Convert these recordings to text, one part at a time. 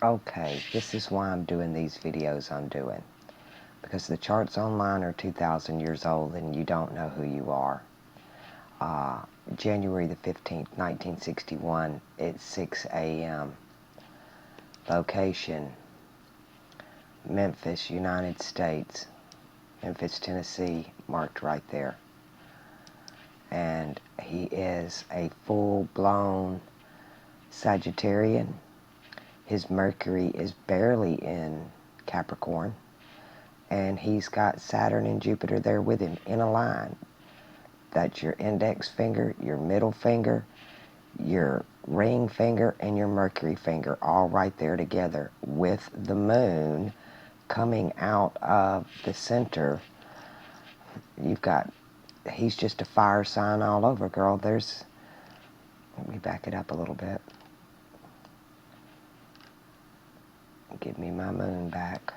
Okay, this is why I'm doing these videos I'm doing. Because the charts online are 2,000 years old and you don't know who you are. January the 15th, 1961, it's 6 a.m. Location, Memphis, United States. Memphis, Tennessee, marked right there. And he is a full-blown Sagittarian. His Mercury is barely in Capricorn, and he's got Saturn and Jupiter there with him in a line. That's your index finger, your middle finger, your ring finger, and your Mercury finger, all right there together, with the moon coming out of the center. You've got, he's just a fire sign all over, girl. Let me back it up a little bit. Give me my moon back.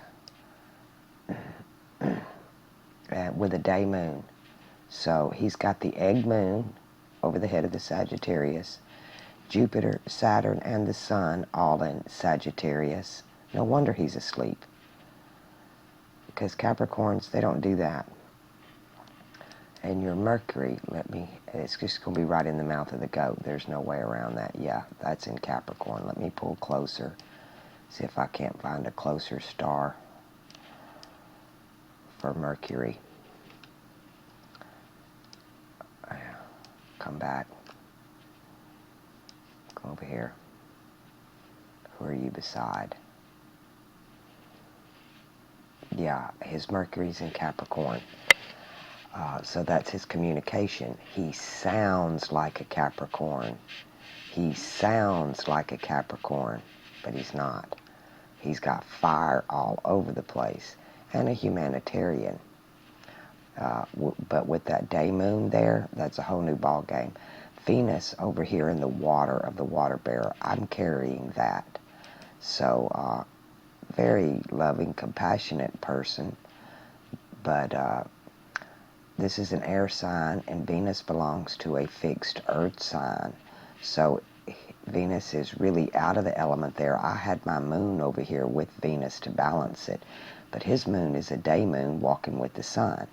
With a day moon. So he's got the egg moon over the head of the Sagittarius. Jupiter, Saturn, and the Sun all in Sagittarius. No wonder he's asleep. Because Capricorns, they don't do that. And your Mercury, it's just going to be right in the mouth of the goat. There's no way around that. Yeah, that's in Capricorn. Let me pull closer. See if I can't find a closer star for Mercury. Come back. Go over here. Who are you beside? Yeah, his Mercury's in Capricorn. So that's his communication. He sounds like a Capricorn. He sounds like a Capricorn, but he's not. He's got fire all over the place, and a humanitarian. But with that day moon there, that's a whole new ball game. Venus over here in the water of the water bearer, I'm carrying that. So, very loving, compassionate person, but this is an air sign, and Venus belongs to a fixed earth sign. So Venus is really out of the element there. I had my moon over here with Venus to balance it, but his moon is a day moon walking with the sun.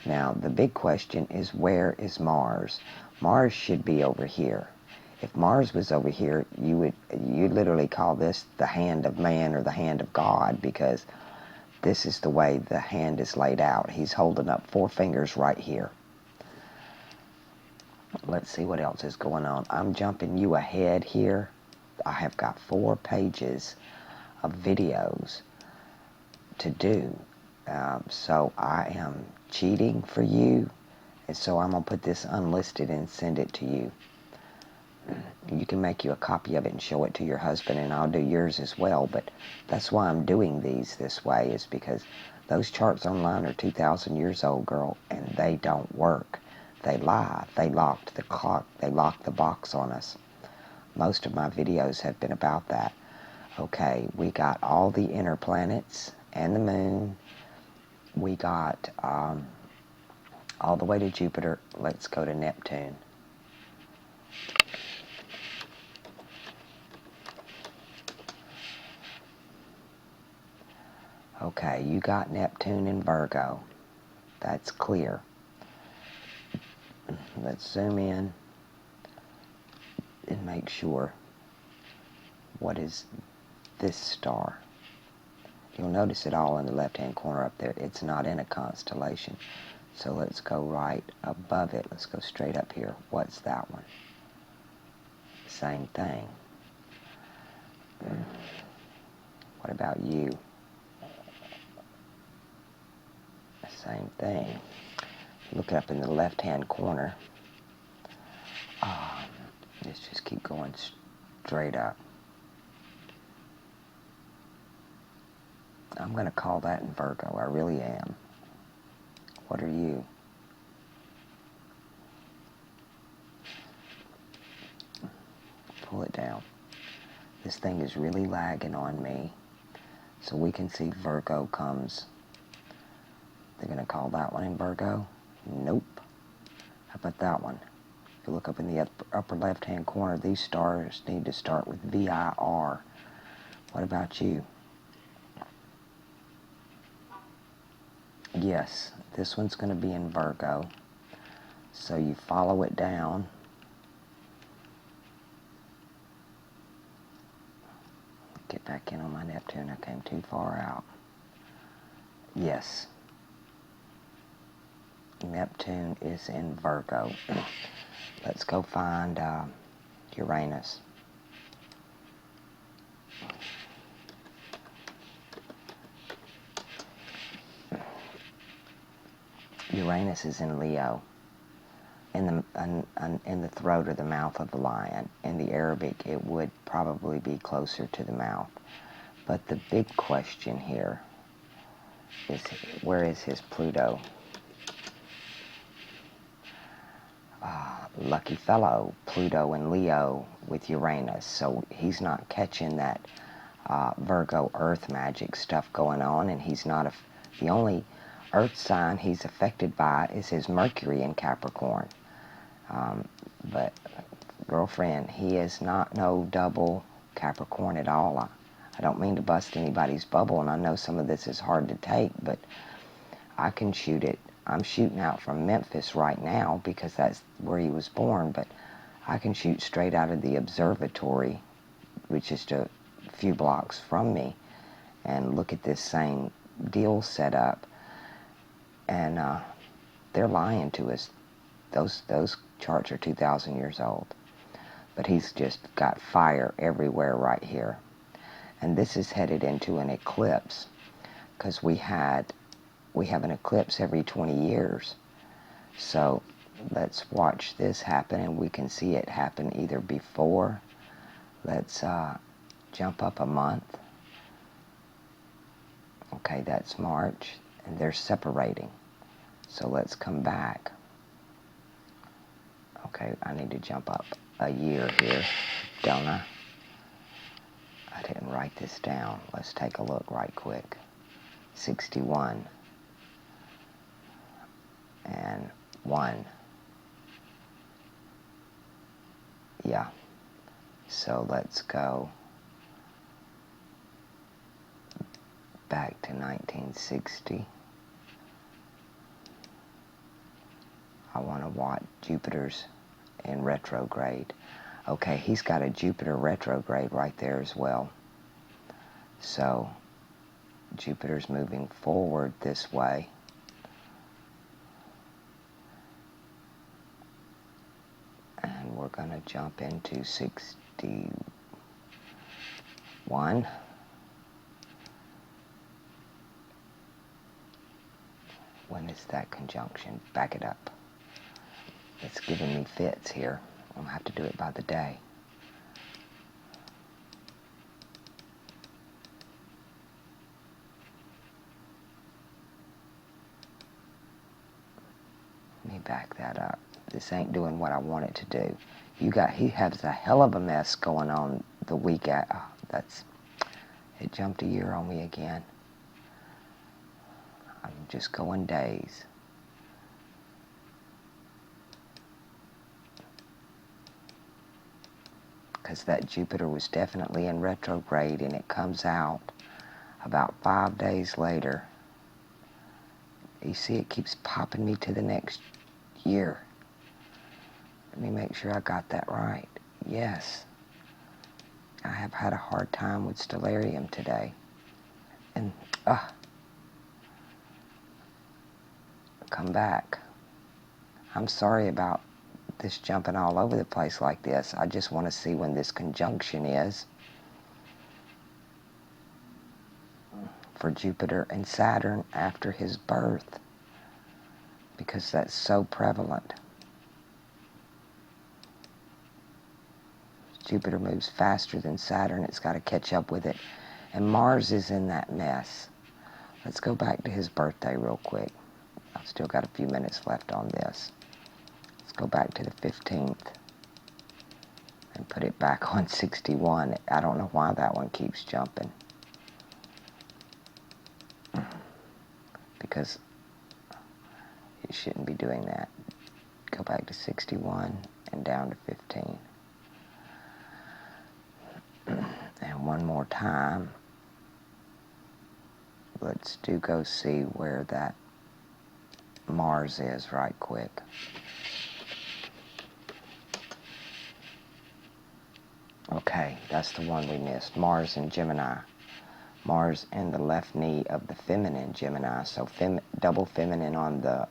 Now, the big question is, where is Mars? Mars should be over here. If Mars was over here, you literally call this the hand of man or the hand of God, because this is the way the hand is laid out. He's holding up 4 fingers right here. Let's see what else is going on. I'm jumping you ahead here. I have got 4 pages of videos to do. So I am cheating for you, and so I'm going to put this unlisted and send it to you. You can make you a copy of it and show it to your husband, and I'll do yours as well. But that's why I'm doing these this way, is because those charts online are 2,000 years old, girl, and they don't work. They lie. They locked the clock. They locked the box on us. Most of my videos have been about that. Okay, we got all the inner planets and the moon. We got all the way to Jupiter. Let's go to Neptune. Okay, you got Neptune in Virgo. That's clear. Let's zoom in and make sure. What is this star? You'll notice it all in the left-hand corner up there. It's not in a constellation. So let's go right above it. Let's go straight up here. What's that one? Same thing. What about you? Same thing. Look up in the left-hand corner. Let's just keep going straight up. I'm going to call that in Virgo. I really am. What are you? Pull it down. This thing is really lagging on me. So we can see Virgo comes. They're going to call that one in Virgo? Nope. How about that one? If you look up in the upper left-hand corner, these stars need to start with VIR. What about you? Yes, this one's going to be in Virgo. So you follow it down. Get back in on my Neptune. I came too far out. Yes. Neptune is in Virgo. Let's go find Uranus. Uranus is in Leo, in the throat or the mouth of the lion. In the Arabic, it would probably be closer to the mouth. But the big question here is, where is his Pluto? Lucky fellow, Pluto and Leo with Uranus. So he's not catching that Virgo Earth magic stuff going on, and he's not the only Earth sign he's affected by is his Mercury in Capricorn. But girlfriend, he is not no double Capricorn at all. I don't mean to bust anybody's bubble, and I know some of this is hard to take, but I can shoot it. I'm shooting out from Memphis right now because that's where he was born, but I can shoot straight out of the observatory, which is just a few blocks from me, and look at this same deal set up. And they're lying to us. Those charts are 2,000 years old. But he's just got fire everywhere right here. And this is headed into an eclipse, because we have an eclipse every 20 years. So let's watch this happen, and we can see it happen either before. Let's jump up a month. Okay, that's March, and they're separating. So let's come back. Okay, I need to jump up a year here, don't I? I didn't write this down. Let's take a look right quick. 61 and 1. Yeah. So let's go back to 1960. I want to watch Jupiter's in retrograde. Okay, he's got a Jupiter retrograde right there as well. So Jupiter's moving forward this way. And we're going to jump into 61. When is that conjunction? Back it up. It's giving me fits here. I'm going to have to do it by the day. Let me back that up. This ain't doing what I want it to do. He has a hell of a mess going on the week at. It jumped a year on me again. I'm just going days. Because that Jupiter was definitely in retrograde, and it comes out about 5 days later. You see, it keeps popping me to the next year. Let me make sure I got that right. Yes. I have had a hard time with Stellarium today. And, come back. I'm sorry about this jumping all over the place like this. I just want to see when this conjunction is for Jupiter and Saturn after his birth, because that's so prevalent. Jupiter moves faster than Saturn. It's got to catch up with it. And Mars is in that mess. Let's go back to his birthday real quick. I've still got a few minutes left on this. Let's go back to the 15th and put it back on 61. I don't know why that one keeps jumping. Because it shouldn't be doing that. Go back to 61 and down to 15. And one more time. Let's go see where that Mars is right quick. Okay, that's the one we missed. Mars in Gemini. Mars in the left knee of the feminine Gemini. So double feminine on the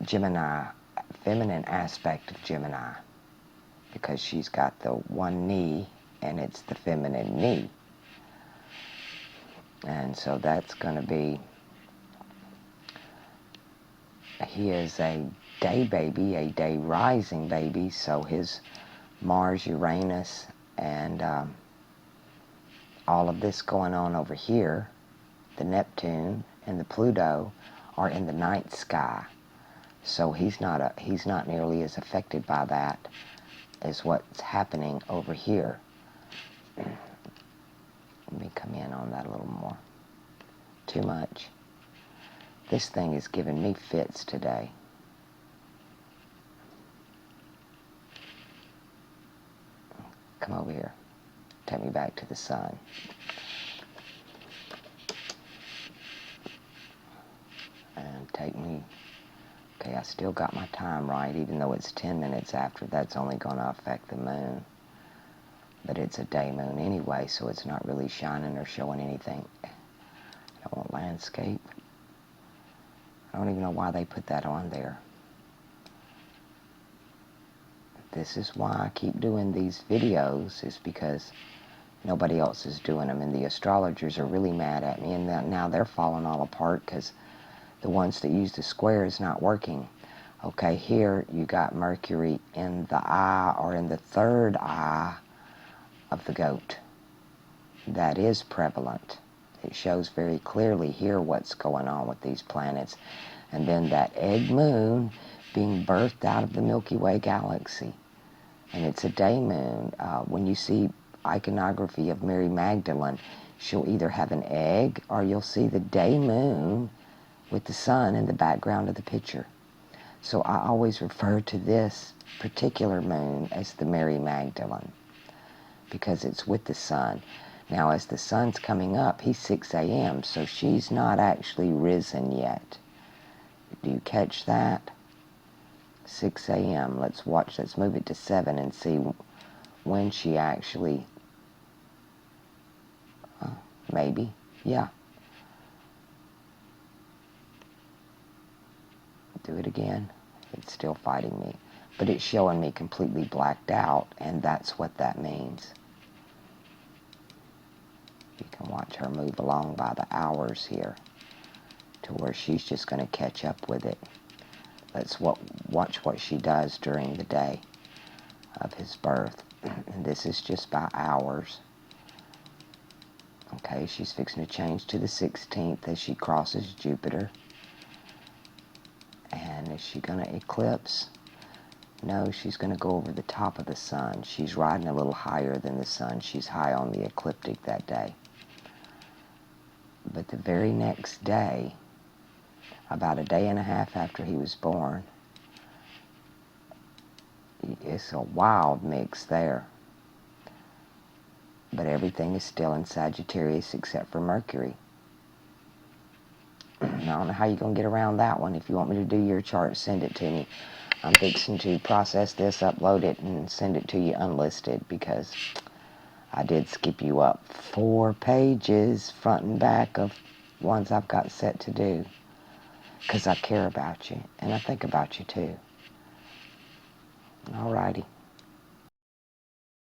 Gemini, feminine aspect of Gemini. Because she's got the one knee and it's the feminine knee. And so that's going to be, he is a day baby, a day rising baby, so his Mars, Uranus, and all of this going on over here, the Neptune and the Pluto are in the night sky. So he's not nearly as affected by that as what's happening over here. Let me come in on that a little more. Too much. This thing is giving me fits today. Come over here. Take me back to the sun. And take me... Okay, I still got my time right, even though it's 10 minutes after. That's only going to affect the moon. But it's a day moon anyway, so it's not really shining or showing anything. I want landscape. I don't even know why they put that on there. This is why I keep doing these videos, is because nobody else is doing them, and the astrologers are really mad at me, and now they're falling all apart because the ones that use the square is not working. Okay, here you got Mercury in the eye, or in the third eye of the goat. That is prevalent. It shows very clearly here what's going on with these planets. And then that egg moon being birthed out of the Milky Way galaxy. And it's a day moon. When you see iconography of Mary Magdalene, she'll either have an egg or you'll see the day moon with the sun in the background of the picture. So I always refer to this particular moon as the Mary Magdalene, because it's with the sun. Now, as the sun's coming up, he's 6 a.m., so she's not actually risen yet. Do you catch that? 6 a.m. Let's move it to 7 and see when she actually... maybe. Yeah. Do it again. It's still fighting me. But it's showing me completely blacked out, and that's what that means. You can watch her move along by the hours here to where she's just going to catch up with it. Let's watch what she does during the day of his birth. And this is just by hours. Okay, she's fixing to change to the 16th as she crosses Jupiter. And is she going to eclipse? No, she's going to go over the top of the sun. She's riding a little higher than the sun. She's high on the ecliptic that day. But the very next day, about a day and a half after he was born, it's a wild mix there. But everything is still in Sagittarius except for Mercury. I don't know how you're going to get around that one. If you want me to do your chart, send it to me. I'm fixing to process this, upload it, and send it to you unlisted, because I did skip you up 4 pages, front and back, of ones I've got set to do. Because I care about you, and I think about you too. Alrighty.